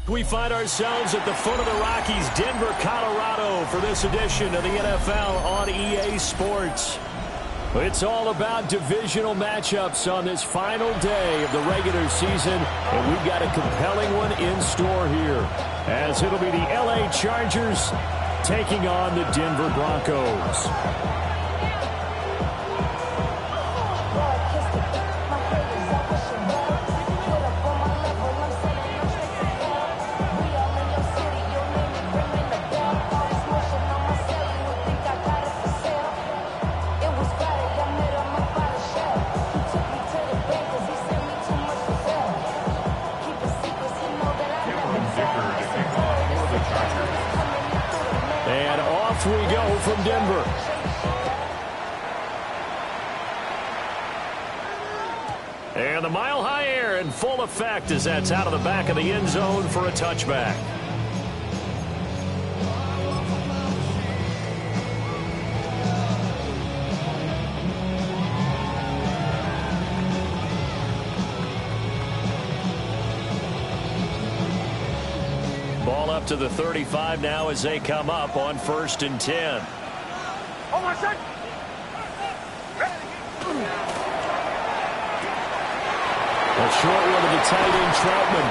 We find ourselves at the foot of the Rockies, Denver, Colorado, for this edition of the NFL on EA Sports. It's all about divisional matchups on this final day of the regular season, and we've got a compelling one in store here, as it'll be the LA Chargers taking on the Denver Broncos. And off we go from Denver. And the mile-high air in full effect as that's out of the back of the end zone for a touchback. Ball up to the 35 now as they come up on 1st and 10. Hold on a sec. And A short one to the tight end, Troutman.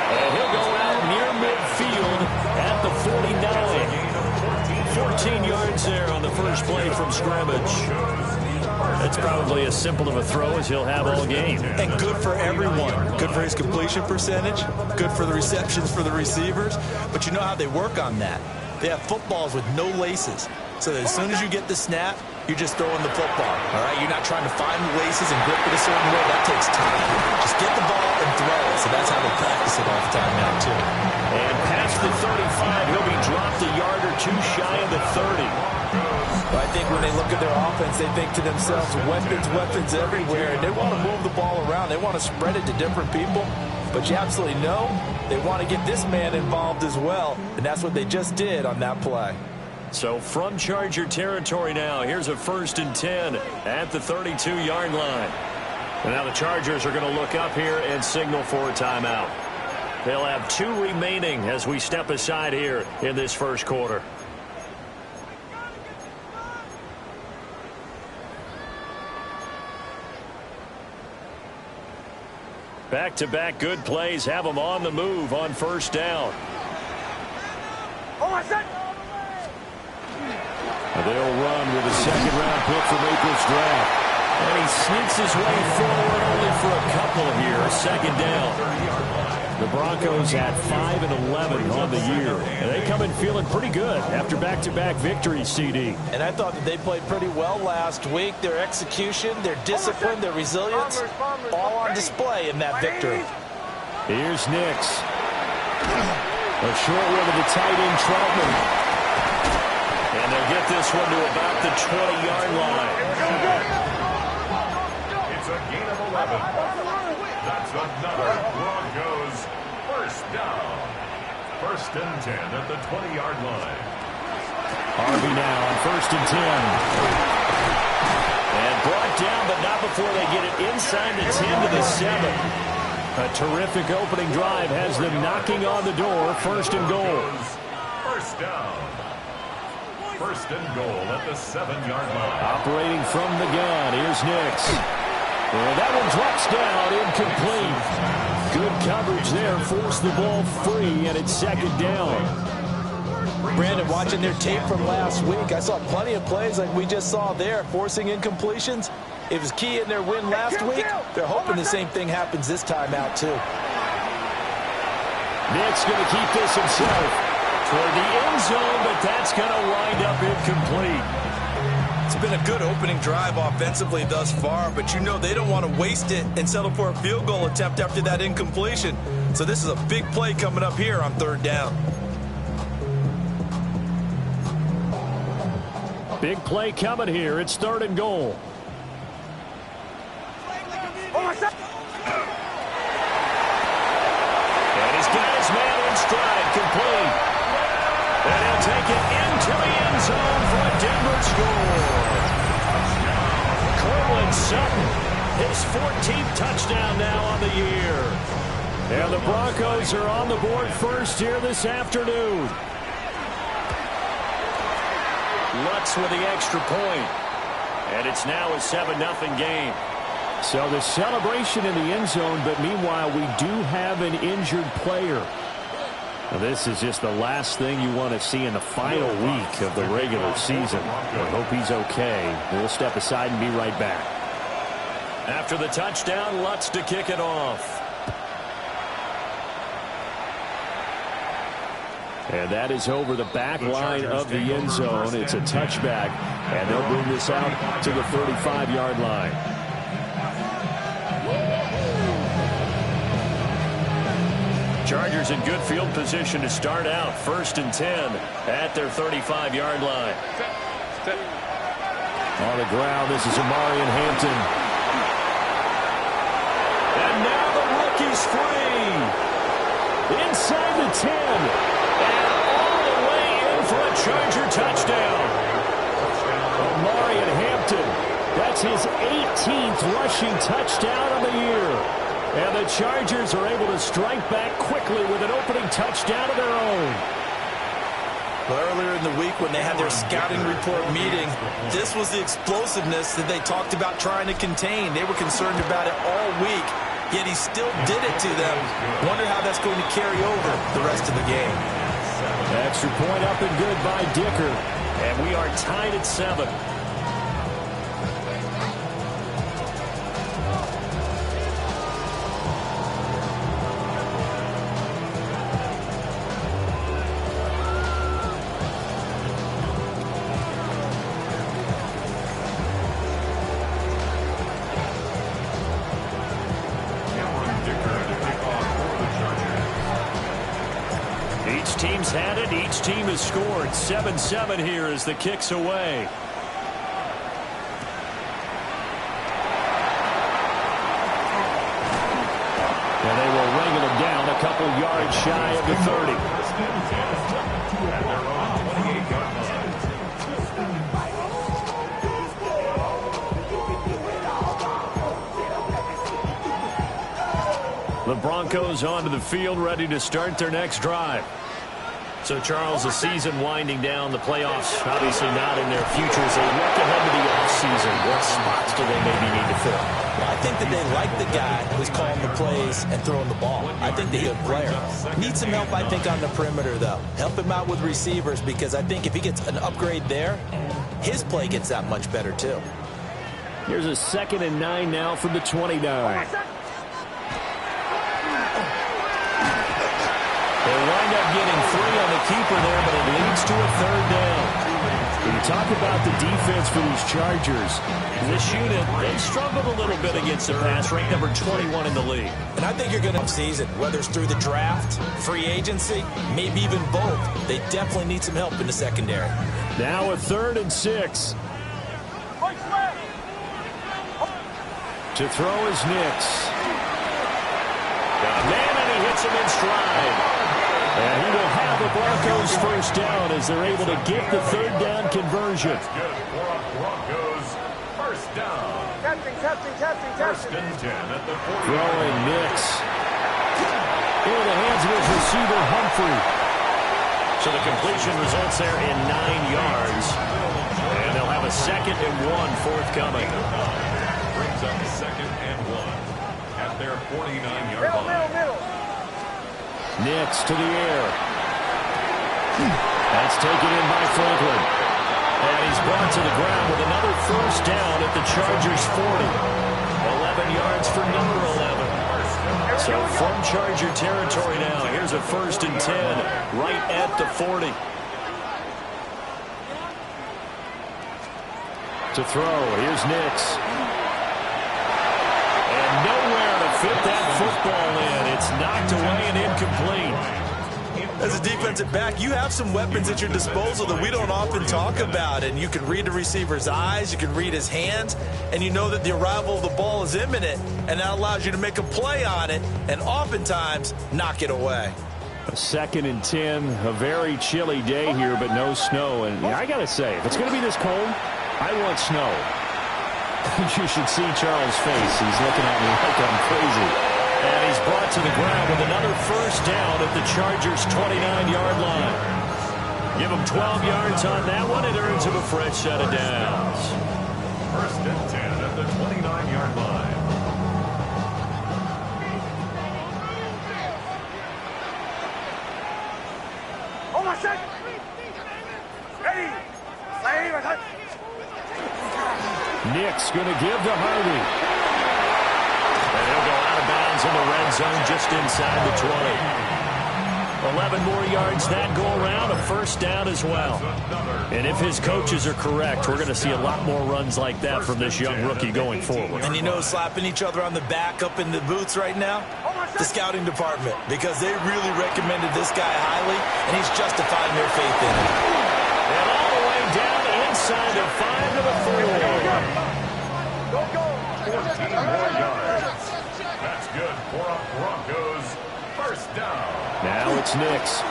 And he'll go out near midfield at the 49. 14 yards there on the first play from scrimmage. That's probably as simple of a throw as he'll have all game. And good for everyone. Good for his completion percentage. Good for the receptions for the receivers. But you know how they work on that. They have footballs with no laces. So that as soon as you get the snap, you're just throwing the football. All right? You're not trying to find the laces and grip it a certain way. That takes time. Just get the ball and throw it. So that's how they practice it all the time now, too. And past the 35, he'll be dropped a yard or two shy of the 30. I think when they look at their offense, they think to themselves, weapons everywhere, and they want to move the ball around. They want to spread it to different people, but you absolutely know they want to get this man involved as well, and that's what they just did on that play. So from Charger territory now, here's a 1st and 10 at the 32-yard line. And now the Chargers are going to look up here and signal for a timeout. They'll have 2 remaining as we step aside here in this first quarter. Back-to-back good plays have them on the move on first down. They'll run with a second-round pick from April's draft. And he sneaks his way forward only for a couple here. Second down. The Broncos at 5-11 on the year. And they come in feeling pretty good after back-to-back victories, CD. And I thought that they played pretty well last week. Their execution, their discipline, their resilience, all on display in that victory. Here's Nix. A short one to the tight end, Troutman. And they'll get this one to about the 20-yard line. It's a gain of 11. That's another Broncos first down. 1st and 10 at the 20-yard line. Harvey now on 1st and 10. And brought down, but not before they get it inside the 10 to the 7. A terrific opening drive has them knocking on the door. 1st and goal. First down. 1st and goal at the 7-yard line. Operating from the gun. Here's Nix. And that one drops down, incomplete. Good coverage there, forced the ball free, and it's 2nd down. Brandon, watching their tape from last week, I saw plenty of plays like we just saw there, forcing incompletions. It was key in their win last week. They're hoping the same thing happens this time out, too. Nix going to keep this himself toward the end zone, but that's going to wind up incomplete. It's been a good opening drive offensively thus far, but you know they don't want to waste it and settle for a field goal attempt after that incompletion. So this is a big play coming up here on 3rd down. Big play coming here. It's 3rd and goal. And he's got his man in stride, complete. And he'll take it into the end zone for a Denver score. Cortland Sutton, his 14th touchdown now on the year. And the Broncos are on the board first here this afternoon. Lutz with the extra point. And it's now a 7-0 game. So the celebration in the end zone, but meanwhile we do have an injured player. Now, this is just the last thing you want to see in the final week of the regular season. I hope he's okay. We'll step aside and be right back. After the touchdown, Lutz to kick it off. And that is over the back line of the end zone. It's a touchback, and they'll bring this out to the 35-yard line. Chargers in good field position to start out. 1st and 10 at their 35-yard line. On the ground, this is Amari and Hampton. And now the rookie's free. Inside the 10. And all the way in for a Charger touchdown. Amari and Hampton. That's his 18th rushing touchdown of the year. And the Chargers are able to strike back quickly with an opening touchdown of their own. Well, earlier in the week when they had their scouting report meeting, this was the explosiveness that they talked about trying to contain. They were concerned about it all week. yet he still did it to them. Wonder how that's going to carry over the rest of the game. Extra point up and good by Dicker. And we are tied at 7. Each team's had it. Each team has scored. 7-7 here as the kick's away. And they will wrangle him down a couple yards shy of the 30. At their own 28-yard line. The Broncos onto the field, ready to start their next drive. So, Charles, the season winding down, the playoffs obviously not in their future as they look ahead to the offseason. What spots do they maybe need to fill? Well, I think that they like the guy who's calling the plays and throwing the ball. I think they're a good player. Needs some help, I think, on the perimeter, though. Help him out with receivers, because I think if he gets an upgrade there, his play gets that much better, too. Here's a 2nd and 9 now from the 29. They wind up getting 3 on the keeper there, but it leads to a 3rd down. When you talk about the defense for these Chargers, this unit, they've struggled a little bit against the pass, ranked number 21 in the league. And I think you're going to have season, whether it's through the draft, free agency, maybe even both. They definitely need some help in the secondary. Now a 3rd and 6. To throw is Nix. Got a man, and he hits him in stride. And he will have the Broncos first down as they're able to get the 3rd down conversion. That's good for a Broncos first down. First and 10 at the 40. Throwing Nix. Into the hands of his receiver, Humphrey. So the completion results there in 9 yards. And they'll have a 2nd and 1 forthcoming. Brings up 2nd and 1 at their 49-yard line. Nix to the air. That's taken in by Franklin. And he's brought to the ground with another first down at the Chargers' 40. 11 yards for number 11. So from Charger territory now, here's a 1st and 10 right at the 40. To throw, here's Nix. And nowhere to fit that football in. It's knocked away and incomplete. As a defensive back, you have some weapons at your disposal that we don't often talk about. And you can read the receiver's eyes, you can read his hands, and you know that the arrival of the ball is imminent. And that allows you to make a play on it and oftentimes knock it away. A 2nd and 10, a very chilly day here, but no snow. And I got to say, if it's going to be this cold, I want snow. You should see Charles' face. He's looking at me like I'm crazy. And he's brought to the ground with another first down at the Chargers' 29-yard line. Give him 12 yards on that one. It earns him a fresh set of downs. 1st and 10 at the 29-yard line. Oh, my son! Ready! Nick's going to give to Harvey. And he'll go out of bounds in the red zone just inside the 20. 11 more yards that go around, a first down as well. And if his coaches are correct, we're going to see a lot more runs like that from this young rookie going forward. And you know, slapping each other on the back up in the booths right now? The scouting department, because they really recommended this guy highly, and he's justifying their faith in him. And all the way down inside the 5 to the 4. Go! 14 more yards. That's good for a Broncos first down. Now it's Nix.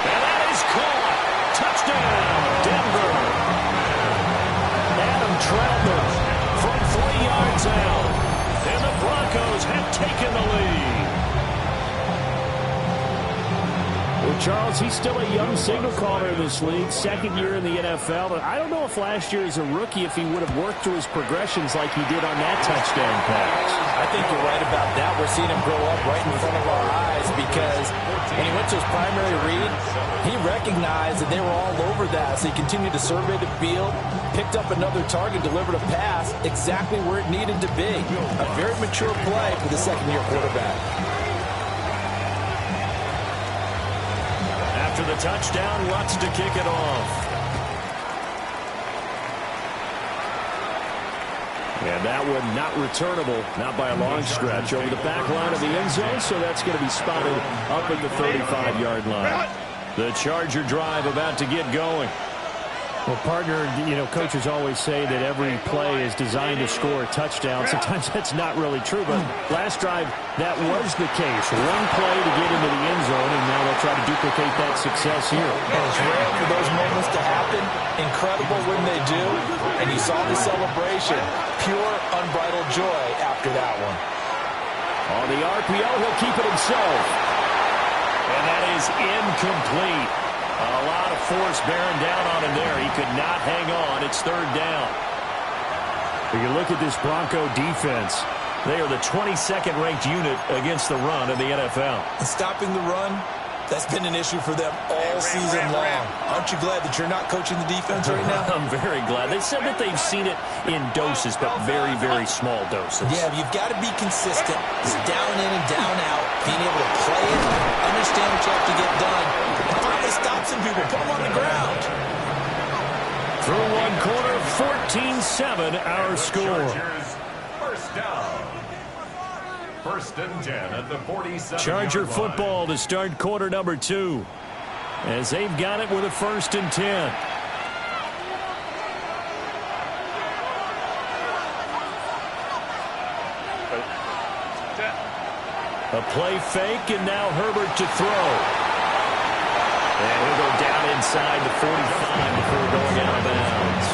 And that is caught. Touchdown, Denver. Adam Troutman from 3 yards out. And the Broncos have taken the lead. Well, Charles, he's still a young signal caller in this league, second year in the NFL. But I don't know if last year as a rookie, if he would have worked through his progressions like he did on that touchdown pass. I think you're right about that. We're seeing him grow up right in front of our eyes because when he went to his primary read, he recognized that they were all over that. So he continued to survey the field, picked up another target, delivered a pass exactly where it needed to be. A very mature play for the second-year quarterback. After the touchdown, Lutz to kick it off. And that one not returnable, not by a long stretch, over the back line of the end zone, so that's going to be spotted up at the 35-yard line. The Charger drive about to get going. Well, partner, coaches always say that every play is designed to score a touchdown. Sometimes that's not really true, but last drive, that was the case. One play to get into the end zone, and now they'll try to duplicate that success here. And it's rare for those moments to happen. Incredible when they do. And you saw the celebration. Pure, unbridled joy after that one. On the RPO, he'll keep it himself. And that is incomplete. A lot of force bearing down on him there. He could not hang on. It's third down. When you look at this Bronco defense, they are the 22nd ranked unit against the run in the NFL. And stopping the run, that's been an issue for them all season long. Aren't you glad that you're not coaching the defense right now? I'm very glad. They said that they've seen it in doses, but very, very small doses. Yeah, you've got to be consistent. It's down in and down out. Being able to play it, understand what you have to get done. And finally stop some people, put them on the ground. Through one quarter, 14-7 our score. First down. First and 10 at the 47. Charger football to start quarter number 2. As they've got it with a first and 10. A play fake, and now Herbert to throw. And he'll go down inside the 45 before going out of bounds.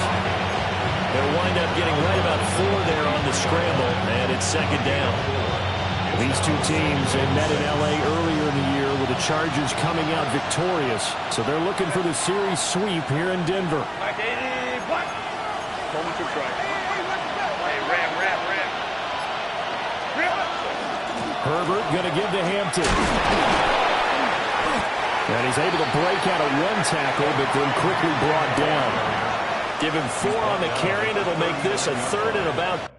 They'll wind up getting right about 4 there on the scramble, and it's second down. These two teams, they met in L.A. earlier in the year with the Chargers coming out victorious. So they're looking for the series sweep here in Denver. Back 80, black. Moment to try. Hey, ram. Herbert going to give to Hampton. And he's able to break out of one tackle, but then quickly brought down. Give him 4 on the carry, and it'll make this a third and about.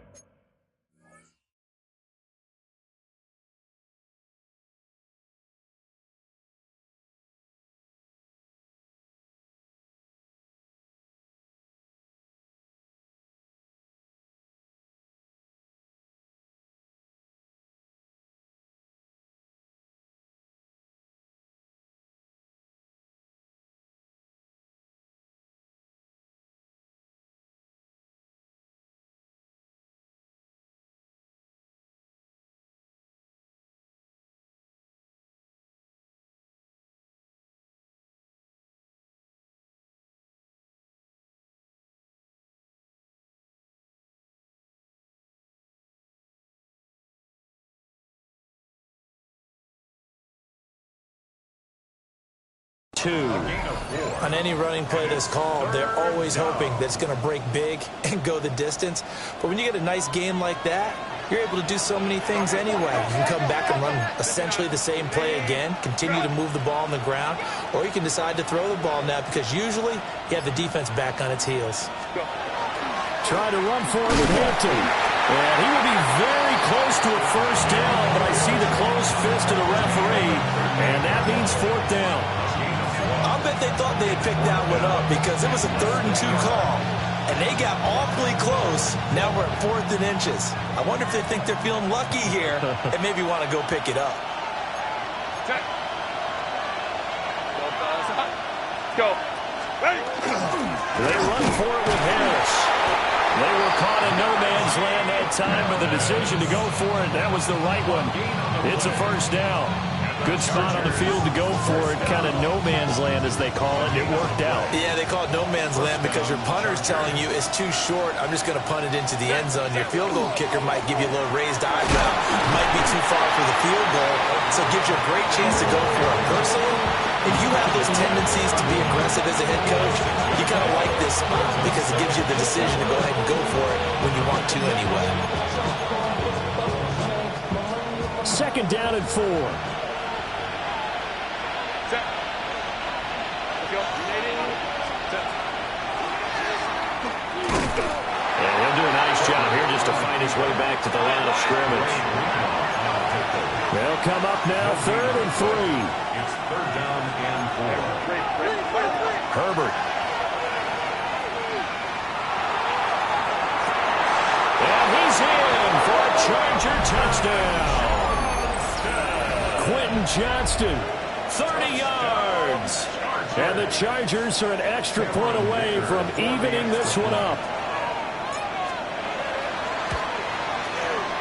On any running play that's called, they're always hoping that it's going to break big and go the distance. But when you get a nice game like that, you're able to do so many things anyway. You can come back and run essentially the same play again, continue to move the ball on the ground, or you can decide to throw the ball now because usually you have the defense back on its heels. Try to run for it with Hampton. And he will be very close to a first down, but I see the closed fist of the referee, and that means fourth down. I'll bet they thought they had picked that one up because it was a 3rd and 2 call, and they got awfully close. Now we're at 4th and inches. I wonder if they think they're feeling lucky here and maybe want to go pick it up. Check. Go. Ready. They run for it with Harris. They were caught in no man's land that time, but the decision to go for it, that was the right one. It's a first down. Good spot on the field to go for it, kind of no man's land as they call it. It worked out. Yeah, they call it no man's land because your punter is telling you it's too short. I'm just going to punt it into the end zone. Your field goal kicker might give you a little raised eyebrow. Might be too far for the field goal, so it gives you a great chance to go for it. Personally, if you have those tendencies to be aggressive as a head coach, you kind of like this spot because it gives you the decision to go ahead and go for it when you want to anyway. Second down and 4. Set. Let's go. Set. And he'll do a nice job here just to find his way back to the line of scrimmage. They'll come up now, 3rd and 3. It's 3rd down and 4. Herbert. And he's in for a Charger touchdown. Quentin Johnston, 30 yards. And the Chargers are an extra point away from evening this one up.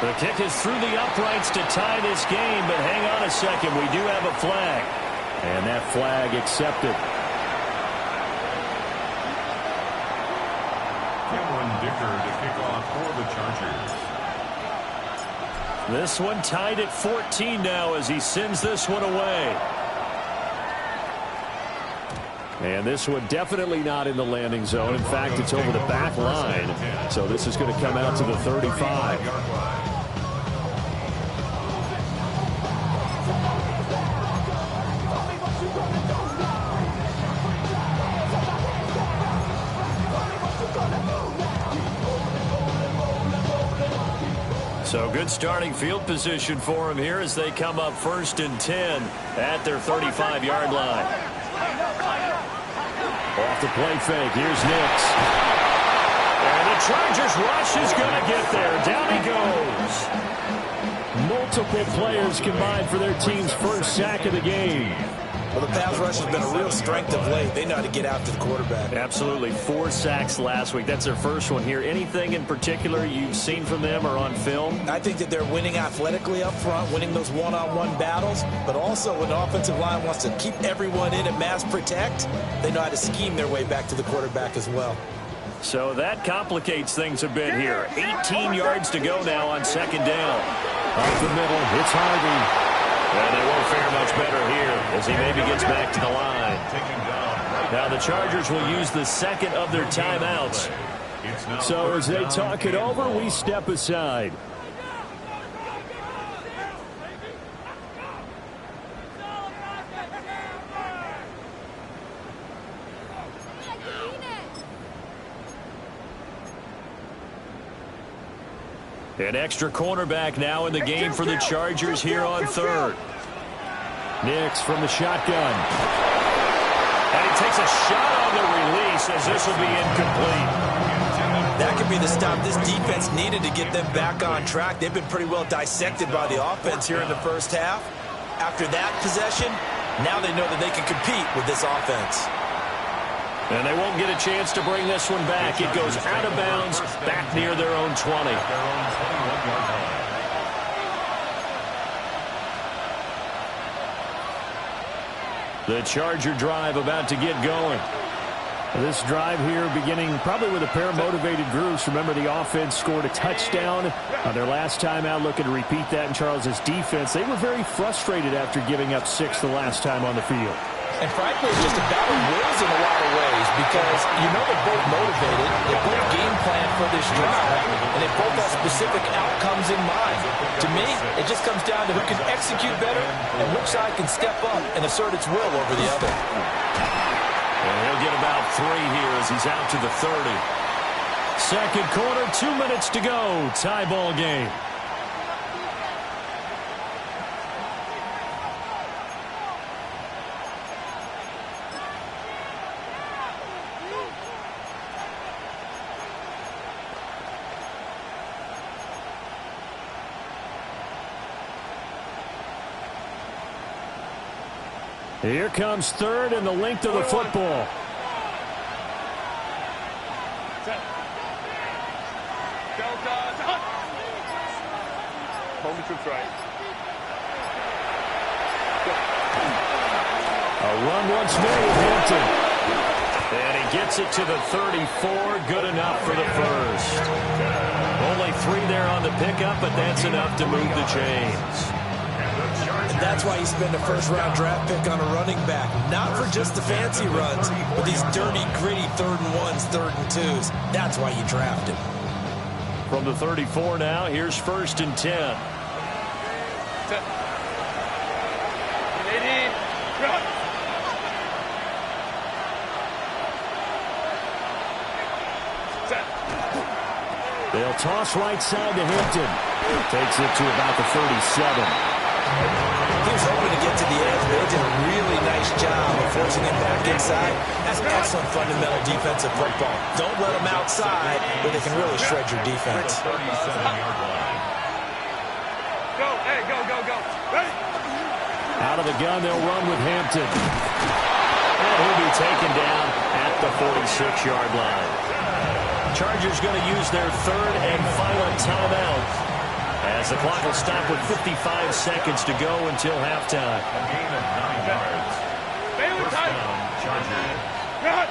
The kick is through the uprights to tie this game, but hang on a second. We do have a flag. And that flag accepted. Cameron Dicker to kick off for the Chargers. This one tied at 14 now as he sends this one away. And this one definitely not in the landing zone. In fact, it's over the back line. So this is going to come out to the 35. So good starting field position for him here as they come up 1st and 10 at their 35-yard line. Off the play fake, here's Nix. And the Chargers rush is going to get there. Down he goes. Multiple players combined for their team's first sack of the game. Well, the pass rush has been a real strength of late. They know how to get after the quarterback. Absolutely. 4 sacks last week. That's their first one here. Anything in particular you've seen from them or on film? I think that they're winning athletically up front, winning those one-on-one battles, but also when the offensive line wants to keep everyone in and mass protect, they know how to scheme their way back to the quarterback as well. So that complicates things a bit here. 18 yards to go now on 2nd down. Up the middle, it's Harvey. And they won't fare much better here as he maybe gets back to the line. Now the Chargers will use the second of their timeouts. So as they talk it over, we step aside. An extra cornerback now in the game for the Chargers here on 3rd. Nix from the shotgun. And he takes a shot on the release as this will be incomplete. That could be the stop this defense needed to get them back on track. They've been pretty well dissected by the offense here in the first half. After that possession, now they know that they can compete with this offense. And they won't get a chance to bring this one back. It goes out of bounds, back near their own 20. The Charger drive about to get going. This drive here beginning probably with a pair of motivated groups. Remember, the offense scored a touchdown on their last time out, looking to repeat that in Charles's defense. They were very frustrated after giving up 6 the last time on the field. And frankly, it's just a battle of wills in a lot of ways because you know they're both motivated, they both game plan for this drive, and they both have specific outcomes in mind. To me, it just comes down to who can execute better and which side can step up and assert its will over the other. And he'll get about 3 here as he's out to the 30. Second quarter, 2 minutes to go. Tie ball game. Here comes 3rd and the length of the football. Home troops right. A run once more with Hampton. And he gets it to the 34. Good enough for the first. Only 3 there on the pickup, but that's enough to move the chains. And the Chargers And that's why you spend a first-round draft pick on a running back. Not for just the fancy runs, but these dirty, gritty 3rd and 1s, 3rd and 2s. That's why you draft him. From the 34 now, here's 1st and 10. They'll toss right side to Hampton. Takes it to about the 37. He was hoping to get to the edge, but they did a really nice job of forcing him back inside. That's excellent fundamental defensive football. Don't let them outside, where they can really shred your defense. Go, hey, go, go, go. Ready? Out of the gun, they'll run with Hampton. And he'll be taken down at the 46-yard line. Chargers going to use their 3rd and final timeout, as the clock will stop with 55 seconds to go until halftime. A gain of 9 yards. First down, Chargers. Cut.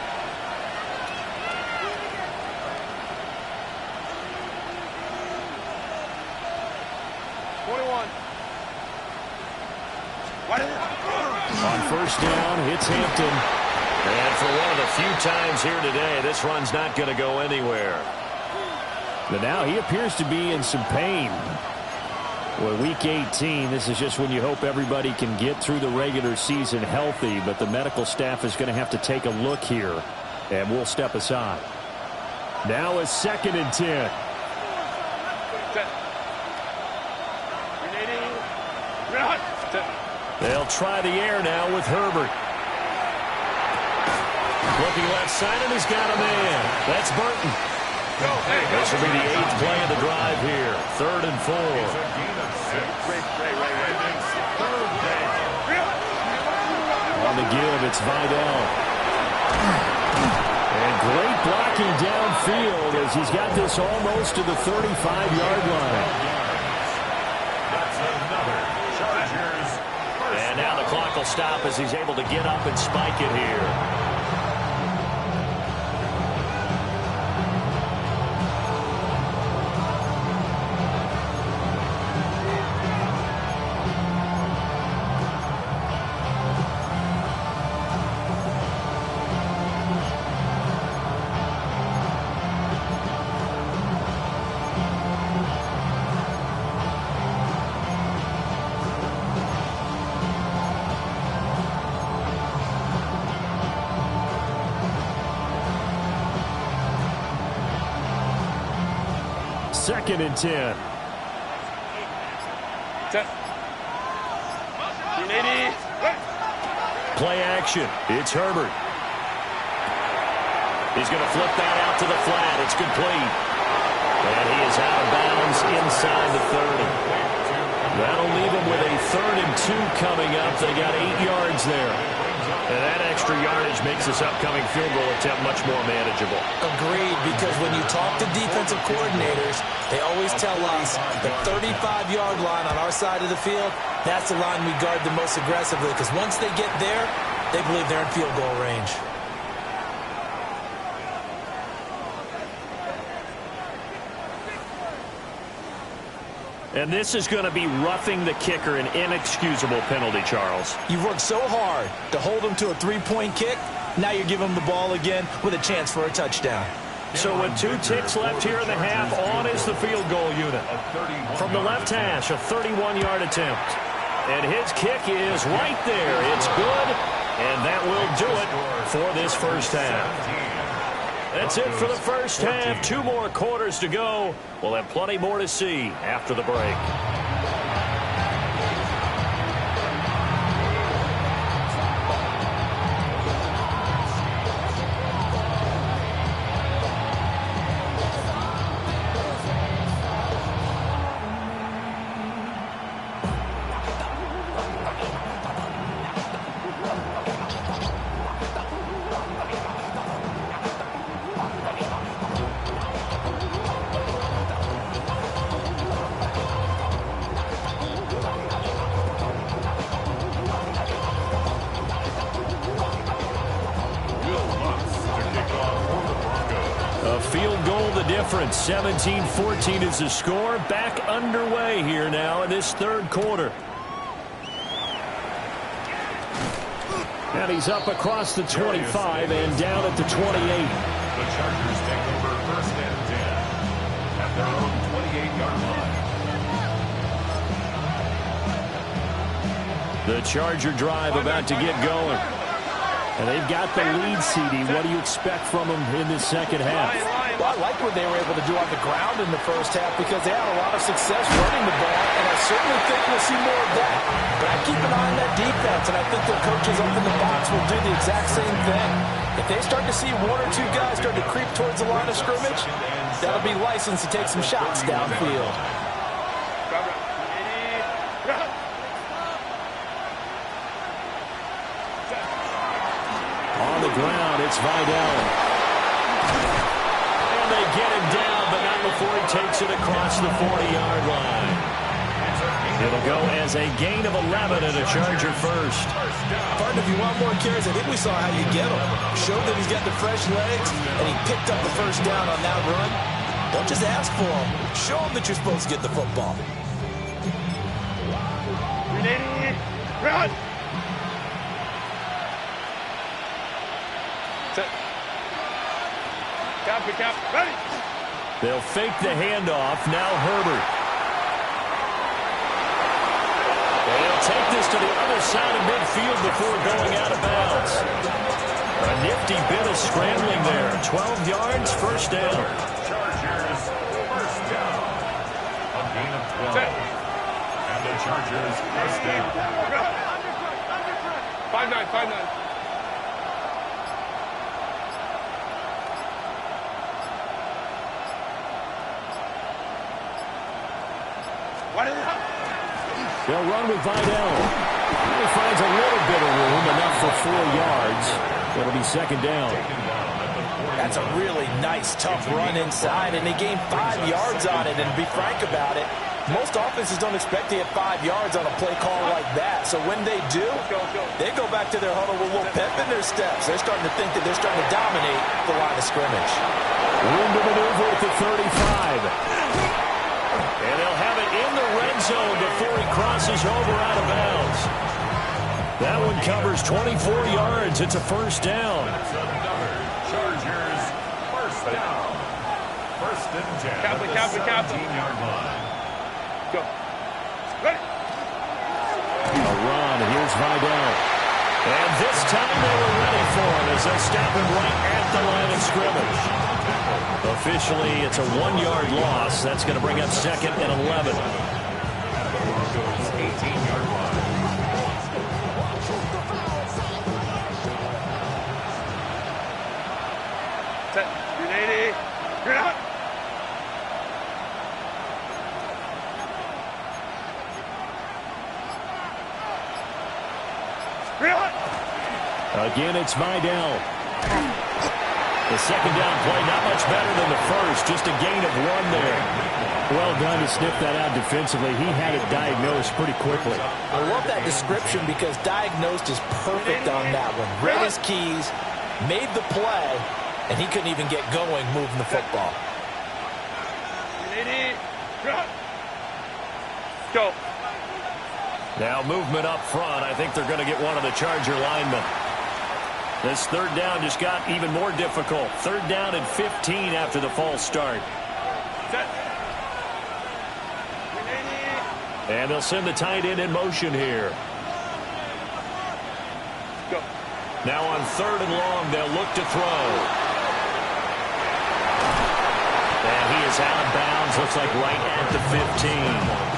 On 1st down, it's Hampton. And for one of the few times here today, this run's not going to go anywhere. But now he appears to be in some pain. Well, week 18, this is just when you hope everybody can get through the regular season healthy, but the medical staff is going to have to take a look here, and we'll step aside. Now it's 2nd and 10. They'll try the air now with Herbert. Looking left side, and he's got a man. That's Burton. This will be the 8th play of the drive here. 3rd and 4. On the give, it's Vidal. And great blocking downfield as he's got this almost to the 35-yard line. That's another Chargers. And now the clock will stop as he's able to get up and spike it here. Second and 10. Play action. It's Herbert. He's going to flip that out to the flat. It's complete. And he is out of bounds inside the 30. That'll leave him with a 3rd and 2 coming up. They got 8 yards there. And that extra yardage makes this upcoming field goal attempt much more manageable. Agreed, because when you talk to defensive coordinators, they always tell us the 35-yard line on our side of the field, that's the line we guard the most aggressively, because once they get there, they believe they're in field goal range. And this is going to be roughing the kicker, an inexcusable penalty, Charles. You've worked so hard to hold them to a 3-point kick. Now you're giving them the ball again with a chance for a touchdown. So with 2 ticks left here in the half, on is the field goal unit. From the left hash, a 31-yard attempt. And his kick is right there. It's good, and that will do it for this first half. That's it for the first half. 2 more quarters to go. We'll have plenty more to see after the break. Field goal the difference. 17-14 is the score. Back underway here now in this 3rd quarter. And he's up across the 25 and down at the 28. The Chargers take over 1st and 10 at their own 28-yard line. The Charger drive about to get going. And they've got the lead, CD. What do you expect from them in this second half? Well, I like what they were able to do on the ground in the first half because they had a lot of success running the ball, and I certainly think we'll see more of that. But I keep an eye on that defense, and I think their coaches up in the box will do the exact same thing. If they start to see one or two guys start to creep towards the line of scrimmage, that'll be licensed to take some shots downfield. On the ground, it's Vidal. And they get him down, but not before he takes it across the 40-yard line. It'll go as a gain of 11 and a Charger first. Partner, if you want more carries, I think we saw how you get him. Showed that he's got the fresh legs, and he picked up the first down on that run. Don't just ask for him. Show him that you're supposed to get the football. Run! Cap, ready! They'll fake the handoff. Now Herbert. They'll take this to the other side of midfield before going out of bounds. A nifty bit of scrambling there. 12 yards, first down. Chargers, first down. A gain of 12. And the Chargers, first down. 5-9. They'll run with Vidal. He finds a little bit of room, enough for 4 yards. It'll be second down. That's a really nice, tough run inside, and they gained 5 yards on it. And to be frank about it, most offenses don't expect to get 5 yards on a play call like that. So when they do, they go back to their huddle with a little pep in their steps. They're starting to think that they're starting to dominate the line of scrimmage. Room to maneuver at the 35. And they'll have it in the red zone before he crosses over out of bounds. That one covers 24 yards. It's a first down. That's another Chargers, first down. 1st and 10 at the 17-yard line. Go. Ready. A run. Here's Vidal. And this time they were ready for him as they stop him right at the line of scrimmage. Officially, it's a 1-yard loss. That's going to bring up second and 11. Broncos 18-yard line. Set. 380. You're out. Again, it's Vidal. The second down play, not much better than the first. Just a gain of 1 there. Well done to sniff that out defensively. He had it diagnosed pretty quickly. I love that description because diagnosed is perfect on that one. Read his keys, made the play, and he couldn't even get going moving the football. 380. Go. Now movement up front. I think they're going to get one of the Charger linemen. This third down just got even more difficult. Third down and 15 after the false start. Set. And they'll send the tight end in motion here. Go. Now on 3rd and long, they'll look to throw. And he is out of bounds. Looks like right at the 15.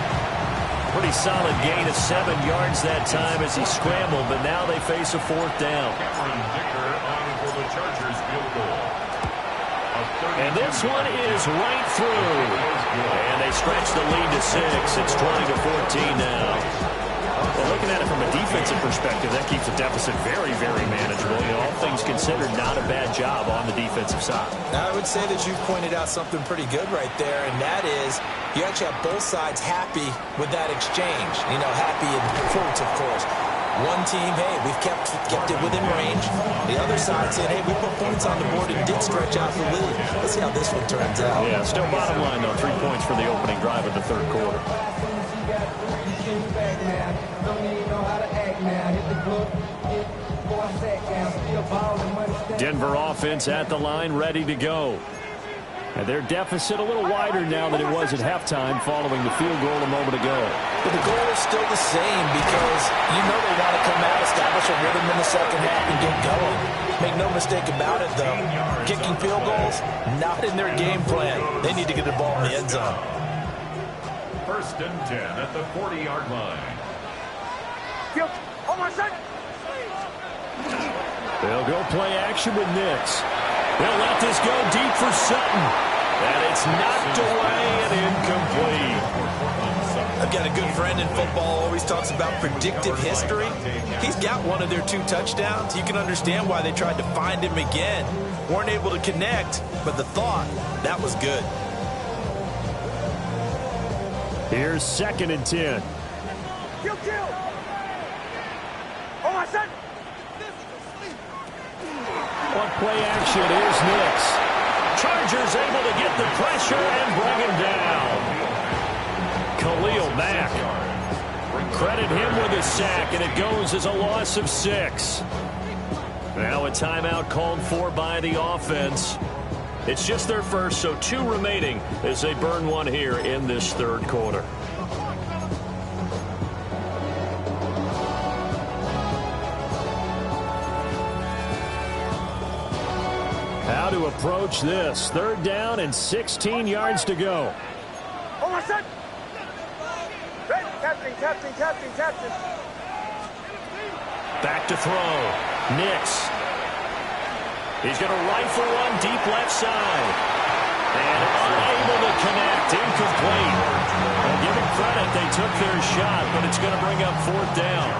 Pretty solid gain of 7 yards that time as he scrambled, but now they face a 4th down. Cameron Dicker on for the Chargers field goal. And this one is right through. And they stretch the lead to 6. It's 20-14 now. Well, looking at it from a defensive perspective, that keeps the deficit very, very manageable. You know, all things considered, not a bad job on the defensive side. Now, I would say that you pointed out something pretty good right there, and that is you actually have both sides happy with that exchange. You know, happy in quotes, of course. One team, hey, we've kept it within range. The other side said, hey, we put points on the board and did stretch out the lead. Let's see how this one turns out. Yeah, still bottom line, though. 3 points for the opening drive of the third quarter. Denver offense at the line, ready to go. And their deficit a little wider now than it was at halftime following the field goal a moment ago. But the goal is still the same because you know they want to come out, establish a rhythm in the second half, and get going. Make no mistake about it, though. Kicking field goals, not in their game plan. They need to get the ball in the end zone. 1st and 10 at the 40-yard line. They'll go play action with Nix. They'll let this go deep for Sutton. And it's knocked away and incomplete. I've got a good friend in football, always talks about predictive history. He's got one of their 2 touchdowns. You can understand why they tried to find him again. Weren't able to connect, but the thought, that was good. Here's 2nd and 10. On play action is Nix. Chargers able to get the pressure and bring him down. Khalil Mack. Credit him with a sack, and it goes as a loss of 6. Now a timeout called for by the offense. It's just their first, so 2 remaining as they burn one here in this third quarter. How to approach this. 3rd down and 16 yards to go. Captain. Back to throw. Nix. He's going to rifle one deep left side. And unable to connect. Incomplete. Well, give him credit. They took their shot, but it's going to bring up 4th down.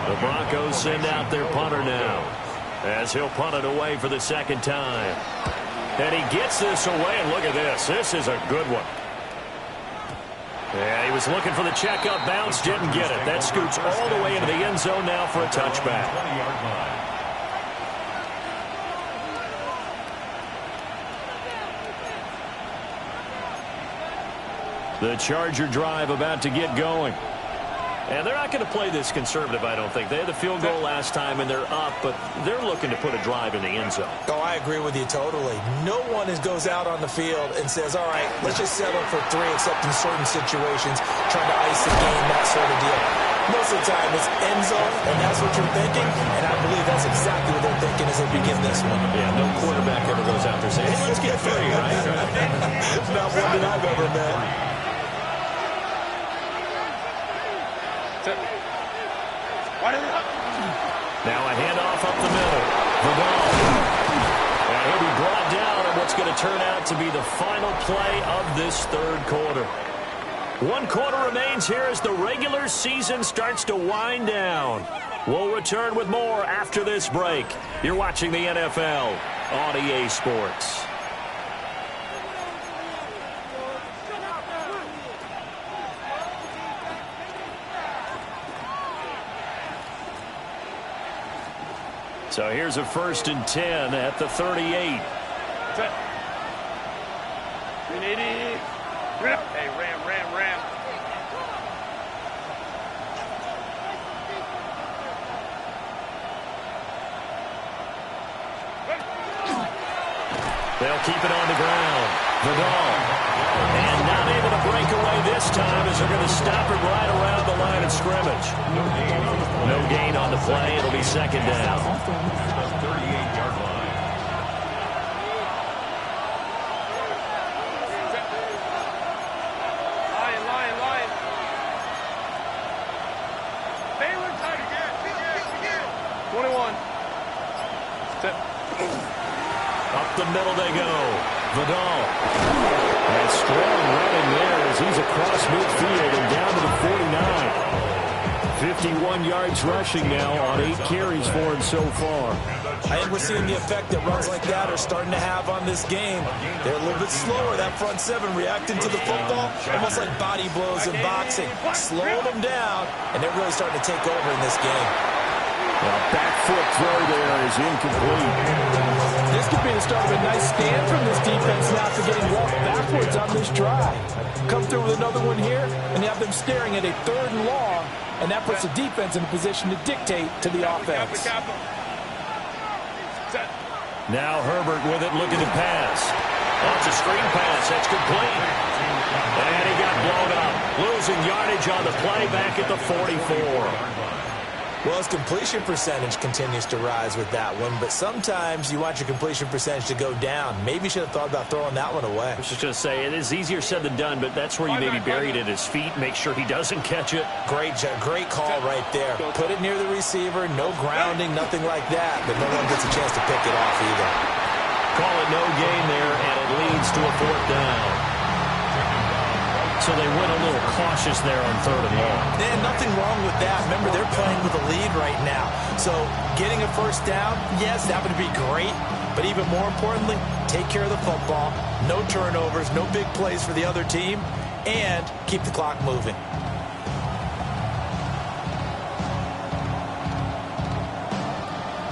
The Broncos send out their punter now, as he'll punt it away for the 2nd time. And he gets this away, and look at this. This is a good one. Yeah, he was looking for the checkup bounce, didn't get it. That scoots all the way into the end zone now for a touchback. The Charger drive about to get going. And they're not going to play this conservative, I don't think. They had the field goal last time, and they're up, but they're looking to put a drive in the end zone. Oh, I agree with you totally. No one goes out on the field and says, all right, let's just settle for 3, except in certain situations, trying to ice the game, that sort of deal. Most of the time, it's end zone, and that's what you're thinking, and I believe that's exactly what they're thinking as they begin this one. Yeah, no quarterback ever goes out there saying, hey, let's get 3, right? Not one that I've ever met. Now a handoff up the middle. Vidal. And he'll be brought down on what's going to turn out to be the final play of this third quarter. 1 quarter remains here as the regular season starts to wind down. We'll return with more after this break. You're watching the NFL on EA Sports. So here's a 1st and 10 at the 38. Hey, ram. They'll keep it on the ground. Vidal. And not able to break away this time as they're going to stop it right around the line of scrimmage. No gain on the play. It'll be 2nd down. The 38-yard line. Lion. Baylor, tight again. 21. Up the middle they go. Vidal. And strong running there as he's across midfield and down to the 49. 51 yards rushing now on 8 carries for him so far. I think we're seeing the effect that runs like that are starting to have on this game. They're a little bit slower, that front seven, reacting to the football, almost like body blows in boxing. Slow them down, and they're really starting to take over in this game. Well, back foot throw there is incomplete. This could be the start of a nice stand from this defense now after getting walked backwards on this drive. Come through with another one here, and you have them staring at a 3rd and long, and that puts the defense in a position to dictate to the offense. Now Herbert with it, looking to pass. Oh, it's a screen pass. That's complete. And he got blown up. Losing yardage on the play back at the 44. Well, his completion percentage continues to rise with that one, but sometimes you want your completion percentage to go down. Maybe you should have thought about throwing that one away. I was just going to say, it is easier said than done, but that's where you maybe bury it at his feet, make sure he doesn't catch it. Great call right there. Put it near the receiver, no grounding, nothing like that, but no one gets a chance to pick it off either. Call it no gain there, and it leads to a 4th down. So they went a little cautious there on 3rd and long. Yeah, nothing wrong with that. Remember, they're playing with a lead right now. So getting a 1st down, yes, that would be great. But even more importantly, take care of the football. No turnovers, no big plays for the other team, and keep the clock moving.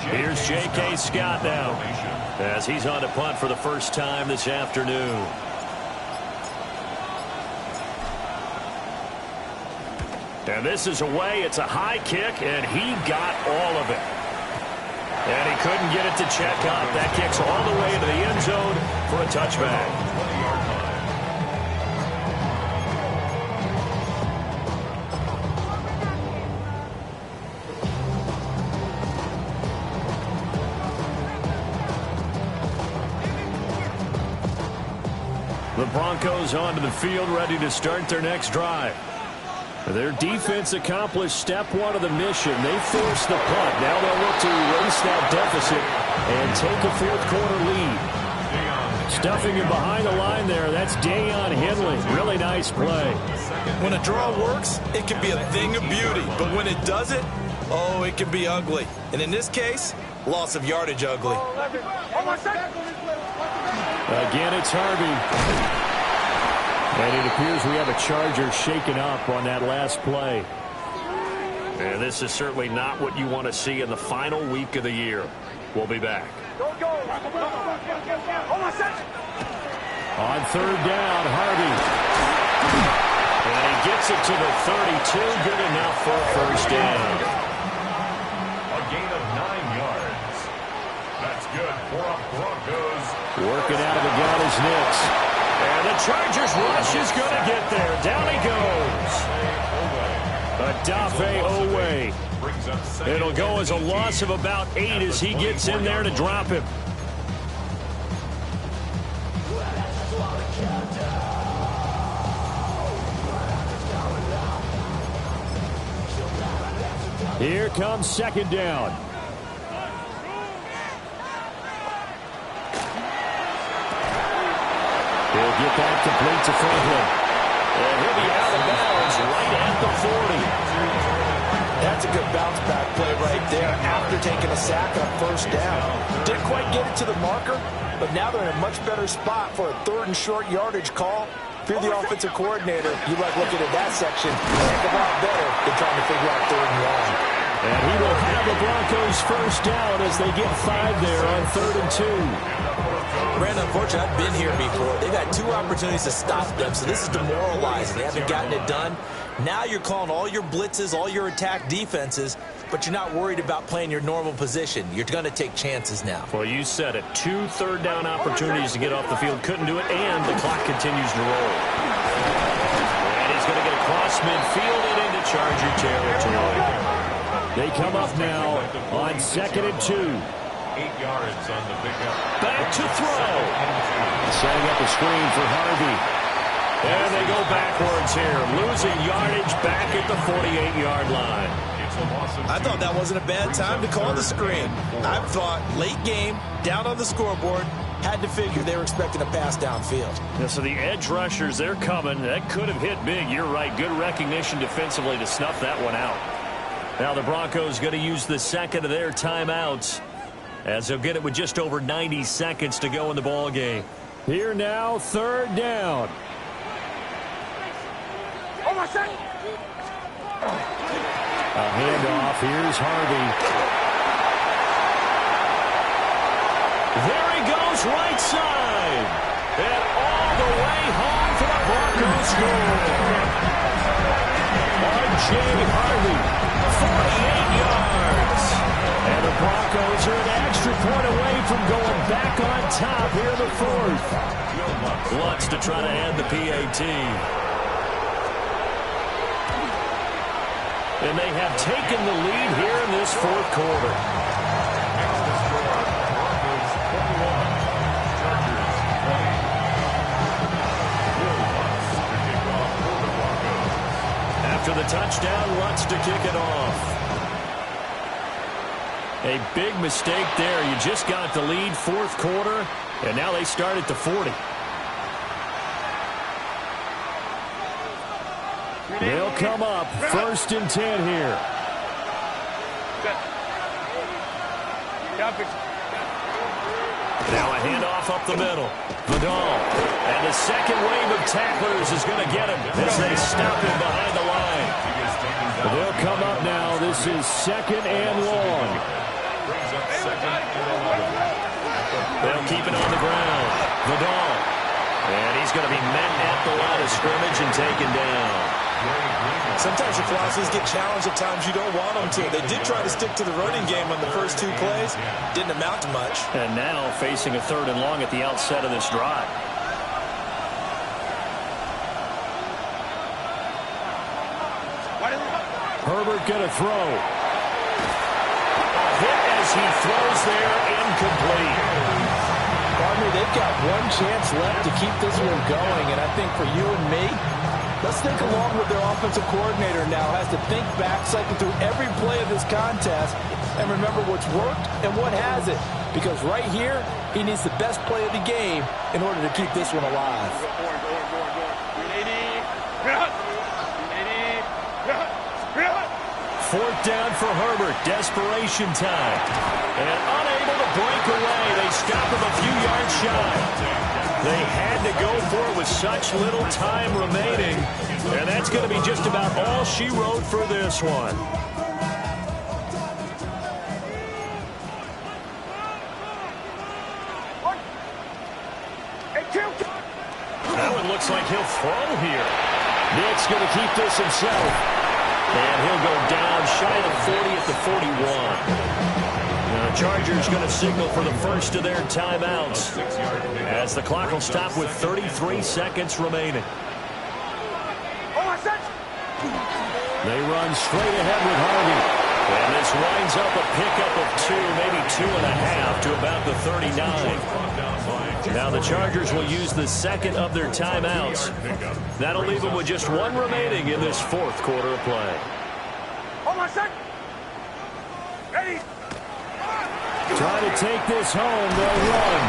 Here's J.K. Scott now, as he's on to punt for the first time this afternoon. And this is away. It's a high kick, and he got all of it. And he couldn't get it to check up. That kick's all the way into the end zone for a touchback. The Broncos onto the field, ready to start their next drive. Their defense accomplished step 1 of the mission. They forced the punt. Now they'll look to erase that deficit and take a 4th quarter lead. Stuffing him behind the line there. That's Deion Henley. Really nice play. When a draw works, it can be a thing of beauty. But when it doesn't, oh, it can be ugly. And in this case, loss of yardage ugly. Again, it's Harvey. And it appears we have a Charger shaken up on that last play. And this is certainly not what you want to see in the final week of the year. We'll be back. On 3rd down, Harvey. And he gets it to the 32. Good enough for a 1st down. A gain of 9 yards. That's good for a Broncos. Working out of the gun is Nix. And the Chargers rush is going to get there. Down he goes. Odafe Owe. It'll go as a loss of about 8 as he gets in there to drop him. Here comes 2nd down. He'll get that complete to Franklin. And he'll be out of bounds right at the 40. That's a good bounce back play right there after taking a sack on 1st down. Didn't quite get it to the marker, but now they're in a much better spot for a 3rd and short yardage call. If you're the offensive coordinator, you like looking at that section a heck of a lot better than trying to figure out 3rd and long. And he will have the Broncos 1st down as they get 5 there on 3rd and 2. Brandon, unfortunately, I've been here before. They've had 2 opportunities to stop them, so this is demoralizing. They haven't gotten it done. Now you're calling all your blitzes, all your attack defenses, but you're not worried about playing your normal position. You're going to take chances now. Well, you said it. 2 3rd down opportunities to get off the field. Couldn't do it, and the clock continues to roll. And he's going to get across midfield and into Charger territory. They come up now on 2nd and 2. 8 yards on the pickup. Back to throw. Setting up a screen for Harvey. And they go backwards here. Losing yardage back at the 48-yard line. I thought that wasn't a bad time to call the screen. I thought late game, down on the scoreboard, had to figure they were expecting a pass downfield. Yeah, so the edge rushers, they're coming. That could have hit big. You're right. Good recognition defensively to snuff that one out. Now the Broncos going to use the 2nd of their timeouts. as they'll get it with just over 90 seconds to go in the ball game. Here now, third down. A handoff. Here's Harvey. There he goes, right side. And all the way home for the Broncos score. R.J. Harvey, 48 yards. And the Broncos are an extra point away from going back on top here in the fourth. Lutz to try to add the PAT. And they have taken the lead here in this fourth quarter. After the touchdown, Lutz to kick it off. A big mistake there. You just got the lead, fourth quarter, and now they start at the 40. They'll come up, 1st and 10 here. Now a handoff up the middle. Vidal. And the second wave of tacklers is going to get him as they stop him behind the line. They'll come up now. This is 2nd and long. They'll keep it on the ground. Vidal. And he's going to be met at the line of scrimmage and taken down. Sometimes your philosophies get challenged at times you don't want them to. They did try to stick to the running game on the first 2 plays. Didn't amount to much. And now facing a 3rd and long at the outset of this drive. Herbert going to throw. Hit as he throws there, incomplete. Pardon me, they've got one chance left to keep this one going, and I think for you and me, let's think along with their offensive coordinator now. Has to think back, cycle through every play of this contest, and remember what's worked and what hasn't. Because right here, he needs the best play of the game in order to keep this one alive. 4th down for Herbert. Desperation time. And unable to break away. They stop him a few yards shy. They had to go for it with such little time remaining. And that's going to be just about all she wrote for this one. Now it looks like he'll throw here. Nick's going to keep this himself. And he'll go down shy of 40 at the 41. Now the Chargers going to signal for the first of their timeouts as the clock will stop with 33 seconds remaining. They run straight ahead with Harvey. And this winds up a pickup of 2, maybe 2.5 to about the 39. Now the Chargers will use the second of their timeouts. That'll leave them with just 1 remaining in this fourth quarter of play. Try to take this home. They'll run.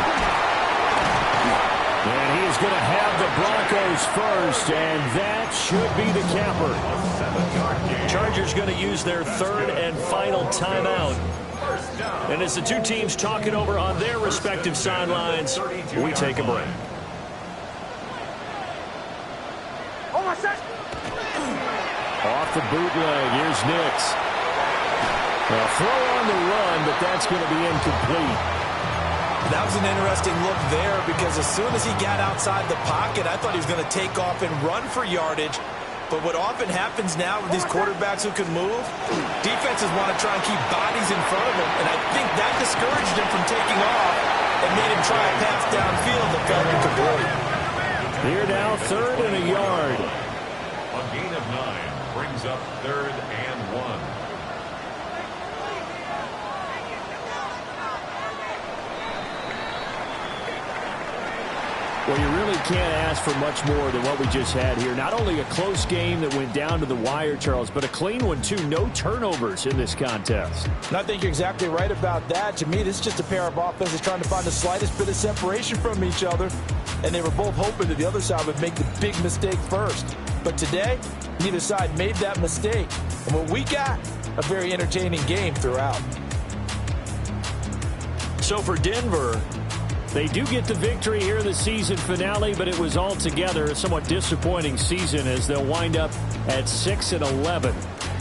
And he's going to have the Broncos first, and that should be the capper. Chargers going to use their 3rd and final timeout. And as the two teams talk it over on their respective sidelines, we take a break. Off the bootleg, here's Nix. Now throw on the run, but that's going to be incomplete. That was an interesting look there because as soon as he got outside the pocket, I thought he was going to take off and run for yardage. But what often happens now with these quarterbacks who can move, defenses want to try and keep bodies in front of him, and I think that discouraged him from taking off and made him try a pass downfield that felt incomplete. Here now, 3rd and a yard. A gain of 9 brings up 3rd and 1. Well, you really can't ask for much more than what we just had here. Not only a close game that went down to the wire, Charles, but a clean one, too. No turnovers in this contest. And I think you're exactly right about that. To me, this is just a pair of offenses trying to find the slightest bit of separation from each other. And they were both hoping that the other side would make the big mistake first. But today, neither side made that mistake. And what we got, a very entertaining game throughout. So for Denver, they do get the victory here in the season finale, but it was altogether a somewhat disappointing season as they'll wind up at 6-11.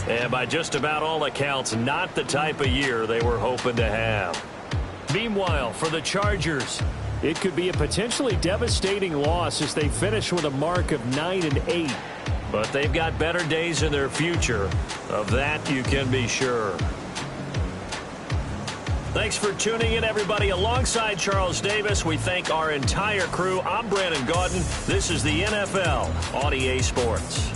And by just about all accounts, not the type of year they were hoping to have. Meanwhile, for the Chargers, it could be a potentially devastating loss as they finish with a mark of 9-8. But they've got better days in their future. Of that, you can be sure. Thanks for tuning in, everybody. Alongside Charles Davis, we thank our entire crew. I'm Brandon Gaudin. This is the NFL on EA Sports.